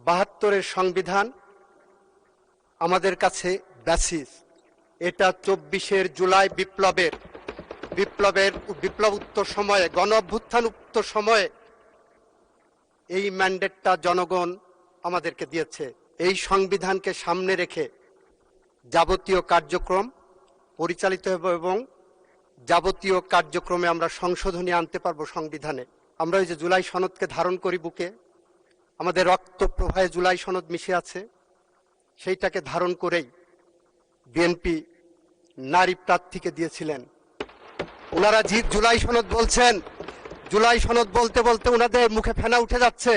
৭২-এর সংবিধান আমাদের কাছে বেসিস। এটা ২৪ জুলাই বিপ্লব উত্তর সময়ে, গণ অভ্যুত্থান উত্তর সময়ে এই ম্যান্ডেটটা জনগণ আমাদেরকে দিয়েছে। এই সংবিধানকে সামনে রেখে যাবতীয় কার্যক্রম পরিচালিত হবে এবং যাবতীয় কার্যক্রমে আমরা সংশোধনী আনতে পারবো সংবিধানে। আমরা ওই যে জুলাই সনদকে ধারণ করি বুকে, আমাদের রক্ত প্রবাহে জুলাই সনদ মিশে আছে, সেইটাকে ধারণ করেই বিএনপি নারী প্রার্থীকে দিয়েছিলেন। ওনারা জুলাই সনদ বলছেন, জুলাই সনদ বলতে বলতে ওনাদের মুখে ফেনা উঠে যাচ্ছে।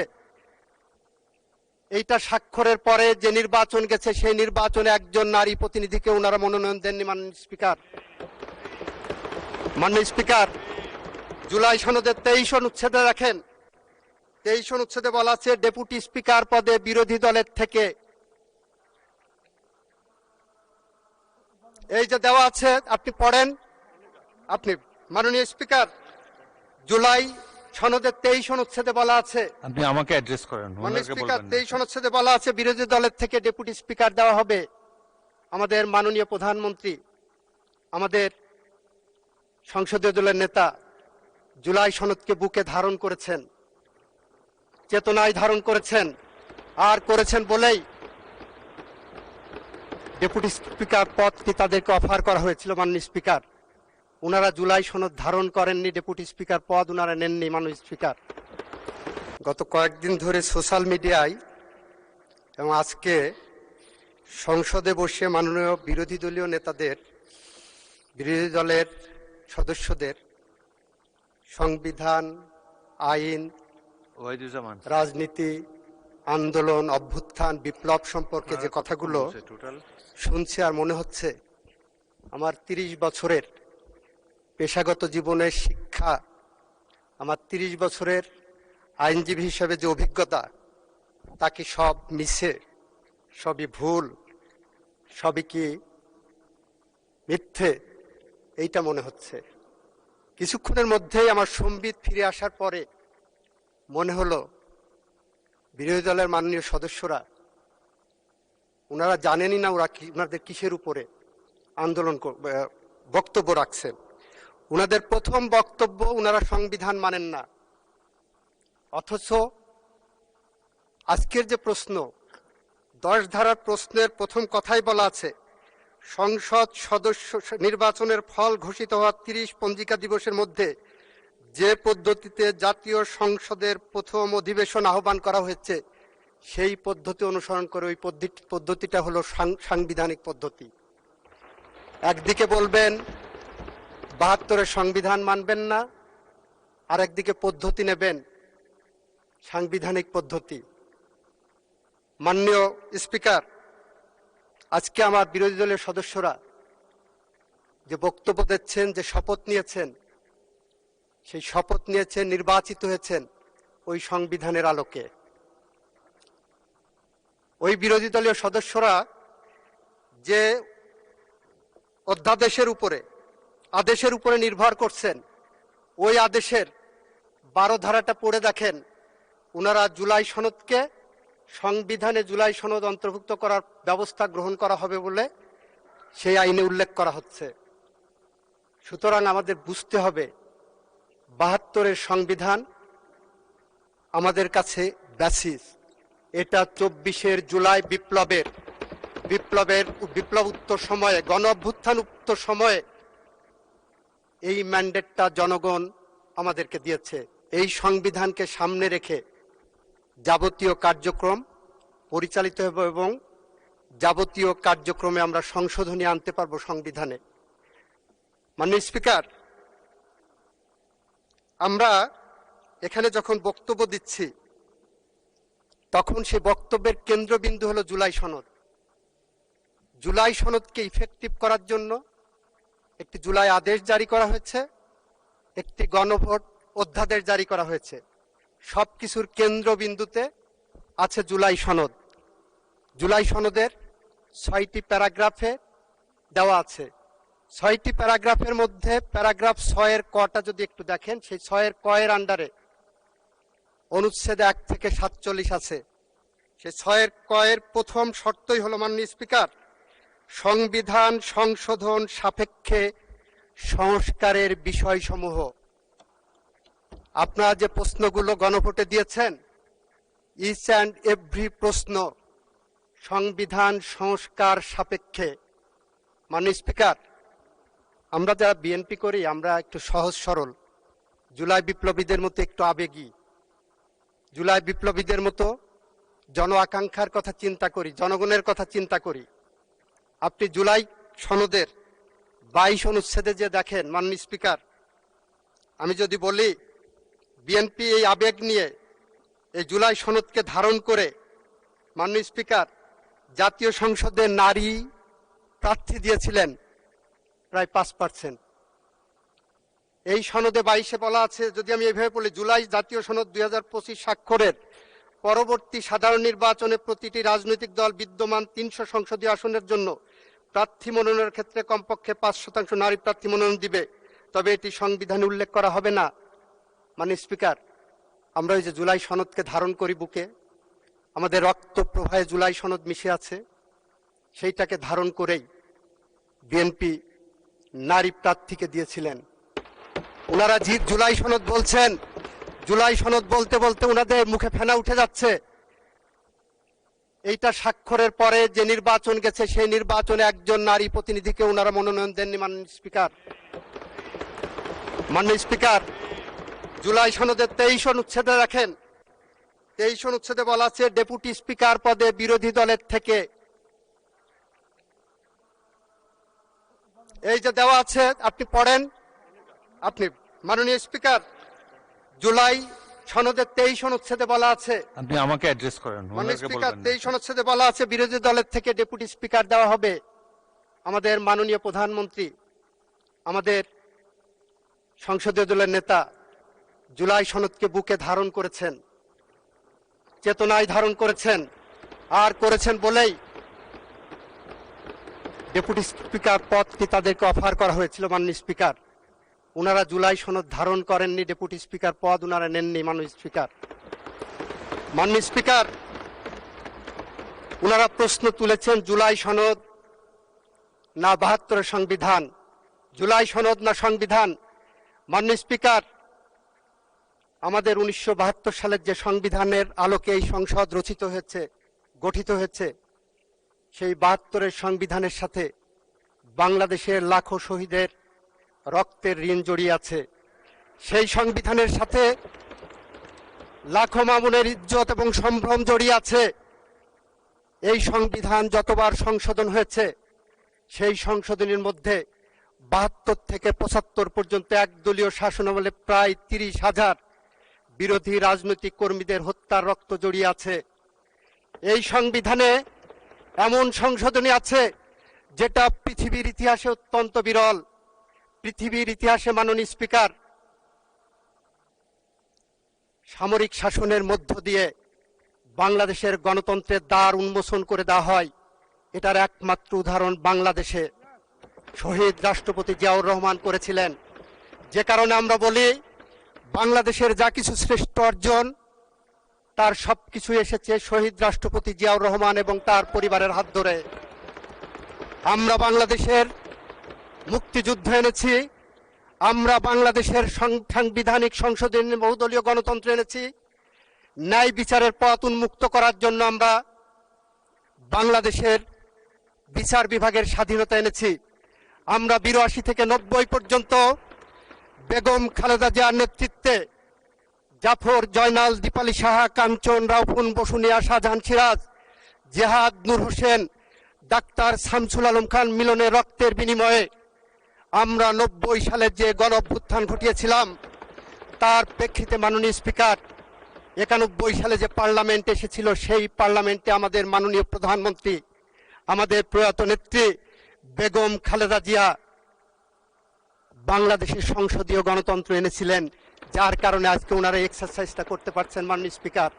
এইটা স্বাক্ষরের পরে যে নির্বাচন গেছে, সেই নির্বাচনে একজন নারী প্রতিনিধিকে ওনারা মনোনয়ন দেননি। মাননীয় স্পিকার, জুলাই সনদের 23 অনুচ্ছেদে রাখেন, 23 অনুচ্ছেদে বলা আছে ডেপুটি স্পিকার পদে বিরোধী দলের থেকে, এই যে দেওয়া আছে, আপনি পড়েন। আপনি মাননীয় স্পিকার, জুলাই সনদের 23 অনুচ্ছেদে বলা আছে, আপনি আমাকে অ্যাড্রেস করেন। মাননীয় স্পিকার, 23 অনুচ্ছেদে বলা আছে বিরোধী দলের থেকে ডেপুটি স্পিকার দেওয়া হবে। আমাদের মাননীয় প্রধানমন্ত্রী, আমাদের সংসদীয় দলের নেতা জুলাই সনদকে বুকে ধারণ করেছেন, চেতনায় ধারণ করেছেন, আর করেছেন বলেই ডেপুটি স্পিকার পদটি তাদেরকে অফার করা হয়েছিল। মাননীয় স্পিকার, ওনারা জুলাই সনদ ধারণ করেননি, ডেপুটি স্পিকার পদ ওনারা নেননি। মাননীয় স্পিকার, গত কয়েকদিন ধরে সোশ্যাল মিডিয়ায় এবং আজকে সংসদে বসে মাননীয় বিরোধী দলীয় নেতাদের, বিরোধী দলের সদস্যদের সংবিধান, আইন, রাজনীতি, আন্দোলন, অভ্যুত্থান, বিপ্লব সম্পর্কে যে কথাগুলো শুনছি, আর মনে হচ্ছে আমার 30 বছরের পেশাগত জীবনের শিক্ষা, আমার 30 বছরের আইনজীবী হিসেবে যে অভিজ্ঞতা, তাকে সব মিছে, সবই ভুল, সবই কি মিথ্যে, এইটা মনে হচ্ছে। কিছুক্ষণের মধ্যেই আমার সম্বিত ফিরে আসার পরে মনে হলো বিরোধী দলের মাননীয় সদস্যরা ওনারা জানেনই না ওনাদের কিসের উপরে আন্দোলন বক্তব্য রাখছেন। ওনাদের প্রথম বক্তব্য, ওনারা সংবিধান মানেন না, অথচ আজকের যে প্রশ্ন, 10 ধারার প্রশ্নের প্রথম কথাই বলা আছে সংসদ সদস্য নির্বাচনের ফল ঘোষিত হওয়া 30 পঞ্জিকা দিবসের মধ্যে যে পদ্ধতিতে জাতীয় সংসদের প্রথম অধিবেশন আহ্বান করা হয়েছে, সেই পদ্ধতি অনুসরণ করে ওই পদ্ধতিটা হলো সাংবিধানিক পদ্ধতি। একদিকে বলবেন 72-এর সংবিধান মানবেন না, আর একদিকে পদ্ধতি নেবেন সাংবিধানিক পদ্ধতি। মাননীয় স্পিকার, আজকে আমার বিরোধী দলের সদস্যরা যে বক্তব্য দিচ্ছেন, যে শপথ নিয়েছেন, সেই শপথ নিয়েছেন, নির্বাচিত হয়েছেন ওই সংবিধানের আলোকে। ওই বিরোধী দলীয় সদস্যরা যে অধ্যাদেশের উপরে, আদেশের উপরে নির্ভর করছেন, ওই আদেশের 12 ধারাটা পড়ে দেখেন। ওনারা জুলাই সনদকে সংবিধানে জুলাই সনদ অন্তর্ভুক্ত করার ব্যবস্থা গ্রহণ করা হবে বলে সেই আইনে উল্লেখ করা হচ্ছে। সুতরাং আমাদের বুঝতে হবে ৭২-এর সংবিধান আমাদের কাছে বেসিস। এটা ২৪ জুলাই বিপ্লব উত্তর সময়ে, গণ অভ্যুত্থান উত্তর সময়ে এই ম্যান্ডেটটা জনগণ আমাদেরকে দিয়েছে। এই সংবিধানকে সামনে রেখে যাবতীয় কার্যক্রম পরিচালিত হবে এবং যাবতীয় কার্যক্রমে আমরা সংশোধনী আনতে পারবো সংবিধানে। মাননীয় স্পিকার, আমরা এখানে যখন বক্তব্য দিচ্ছি, তখন সেই বক্তব্যের কেন্দ্রবিন্দু হলো জুলাই সনদ। জুলাই সনদকে ইফেক্টিভ করার জন্য একটি জুলাই আদেশ জারি করা হয়েছে, একটি গণভোট অধ্যাদেশ জারি করা হয়েছে। সবকিছুর কেন্দ্রবিন্দুতে আছে জুলাই সনদ। জুলাই সনদের 6টি প্যারাগ্রাফে দেওয়া আছে। 6টি প্যারাগ্রাফের মধ্যে প্যারাগ্রাফ 6-এর কটা যদি একটু দেখেন, সেই 6-এর কয়ের আন্ডারে অনুচ্ছেদ 1 থেকে 47 আছে। সে 6 প্রথম শর্তই হলো মাননীয় স্পিকার, সংবিধান সংশোধন সাপেক্ষে সংস্কারের বিষয়সমূহ। আপনারা যে প্রশ্নগুলো গণভোটে দিয়েছেন, ইচ অ্যান্ড এভরি প্রশ্ন সংবিধান সংস্কার সাপেক্ষে। মাননীয় স্পিকার, আমরা যারা বিএনপি করি আমরা একটু সহজ সরল, জুলাই বিপ্লবীদের মতো একটু আবেগী, জুলাই বিপ্লবীদের মতো জন আকাঙ্ক্ষার কথা চিন্তা করি, জনগণের কথা চিন্তা করি। আপনি জুলাই সনদের 22 অনুচ্ছেদে যে দেখেন মাননীয় স্পিকার, আমি যদি বলি বিএনপি এই আবেগ নিয়ে এই জুলাই সনদকে ধারণ করে মাননীয় স্পিকার জাতীয় সংসদে নারী প্রার্থী দিয়েছিলেন প্রায় 5%। এই সনদে 22-এ বলা আছে, যদি আমি এইভাবে বলি, জুলাই জাতীয় সনদ 2025 স্বাক্ষরের পরবর্তী সাধারণ নির্বাচনে প্রতিটি রাজনৈতিক দল বিদ্যমান 300 সংসদীয় আসনের জন্য প্রার্থী মনোনয়নের ক্ষেত্রে কমপক্ষে 5% নারী প্রার্থী মনোনয়ন দিবে, তবে এটি সংবিধানে উল্লেখ করা হবে না। মাননীয় স্পিকার, আমরা ওই যে জুলাই সনদকে ধারণ করি বুকে, আমাদের রক্ত প্রবাহে জুলাই সনদ মিশে আছে, সেইটাকে ধারণ করেই বিএনপি নারী প্রার্থীকে দিয়েছিলেন। ওনারা জুলাই সনদ বলছেন, জুলাই সনদ বলতে বলতে ওনাদের মুখে ফেনা উঠে যাচ্ছে। এইটা স্বাক্ষরের পরে যে নির্বাচন গেছে সেই নির্বাচনে একজন নারী প্রতিনিধিকে ওনারা মনোনয়ন দেননি। মাননীয় স্পিকার, মাননীয় স্পিকার, জুলাই সনদের 23 অনুচ্ছেদে রাখেন, 23 অনুচ্ছেদে বলা আছে ডেপুটি স্পিকার পদে বিরোধী দলের থেকে, এই যে দেওয়া আছে আপনি পড়েন। আপনি মাননীয় স্পিকার, জুলাই সনদের 23 অনুচ্ছেদে বলা আছে, আপনি আমাকে অ্যাড্রেস করেন। মাননীয় স্পিকার, 23 অনুচ্ছেদে বলা আছে বিরোধী দলের থেকে ডেপুটি স্পিকার দেওয়া হবে। আমাদের মাননীয় প্রধানমন্ত্রী, আমাদের সংসদীয় দলের নেতা জুলাই সনদকে বুকে ধারণ করেছেন, চেতনায় ধারণ করেছেন, আর করেছেন বলেই ডেপুটি স্পিকার পদটি তাদেরকে অফার করা হয়েছিল। মাননীয় স্পিকার, ওনারা জুলাই সনদ ধারণ করেননি, ডেপুটি স্পিকার পদ ওনারা নেননি। মাননীয় স্পিকার, মাননীয় স্পিকার, ওনারা প্রশ্ন তুলেছেন জুলাই সনদ না 72-এর সংবিধান, জুলাই সনদ না সংবিধান। মাননীয় স্পিকার, আমাদের 1972 সালের যে সংবিধানের আলোকে এই সংসদ রচিত হয়েছে, গঠিত হয়েছে, সেই 72-এর সংবিধানের সাথে বাংলাদেশের লাখো শহীদের রক্তের ঋণ জড়িয়ে আছে। সেই সংবিধানের সাথে লাখো মামুনের ইজ্জত এবং সম্ভ্রম জড়িয়ে আছে। এই সংবিধান যতবার সংশোধন হয়েছে, সেই সংশোধনের মধ্যে 72 থেকে 75 পর্যন্ত একদলীয় শাসনামলে প্রায় 30,000 বিরোধী রাজনৈতিক কর্মীদের হত্যার রক্ত জড়িয়ে আছে। এই সংবিধানে এমন সংশোধনী আছে যেটা পৃথিবীর ইতিহাসে অত্যন্ত বিরল। পৃথিবীর ইতিহাসে মাননীয় স্পিকার, সামরিক শাসনের মধ্য দিয়ে বাংলাদেশের গণতন্ত্রের দ্বার উন্মোচন করে দেওয়া হয়, এটার একমাত্র উদাহরণ বাংলাদেশে শহীদ রাষ্ট্রপতি জিয়াউর রহমান করেছিলেন। যে কারণে আমরা বলি বাংলাদেশের যা কিছু শ্রেষ্ঠ অর্জন তার সবকিছু এসেছে শহীদ রাষ্ট্রপতি জিয়াউর রহমান এবং তার পরিবারের হাত ধরে। আমরা বাংলাদেশের মুক্তিযুদ্ধ এনেছি, আমরা বাংলাদেশের সাংবিধানিক সংশোধনী বহুদলীয় গণতন্ত্র এনেছি, ন্যায় বিচারের পথ উন্মুক্ত করার জন্য আমরা বাংলাদেশের বিচার বিভাগের স্বাধীনতা এনেছি। আমরা 82 থেকে 90 পর্যন্ত বেগম খালেদা জিয়ার নেতৃত্বে জাফর, জয়নাল, দীপালি সাহা, কাঞ্চন, রাউফুন, বসুনিয়া, শাহজাহান, সিরাজ, জেহাদ, নূর হোসেন, ডাক্তার শামসুল আলম খান মিলনের রক্তের বিনিময়ে আমরা 90 সালে যে গণ অভ্যুত্থান ঘটিয়েছিলাম, তার প্রেক্ষিতে মাননীয় স্পিকার 91 সালে যে পার্লামেন্ট এসেছিল, সেই পার্লামেন্টে আমাদের মাননীয় প্রধানমন্ত্রী, আমাদের প্রয়াত নেত্রী বেগম খালেদা জিয়া বাংলাদেশের সংসদীয় গণতন্ত্র এনেছিলেন, যার কারণে আজকে ওনারা এক্সারসাইজটা করতে পারছেন। মাননীয় স্পিকার,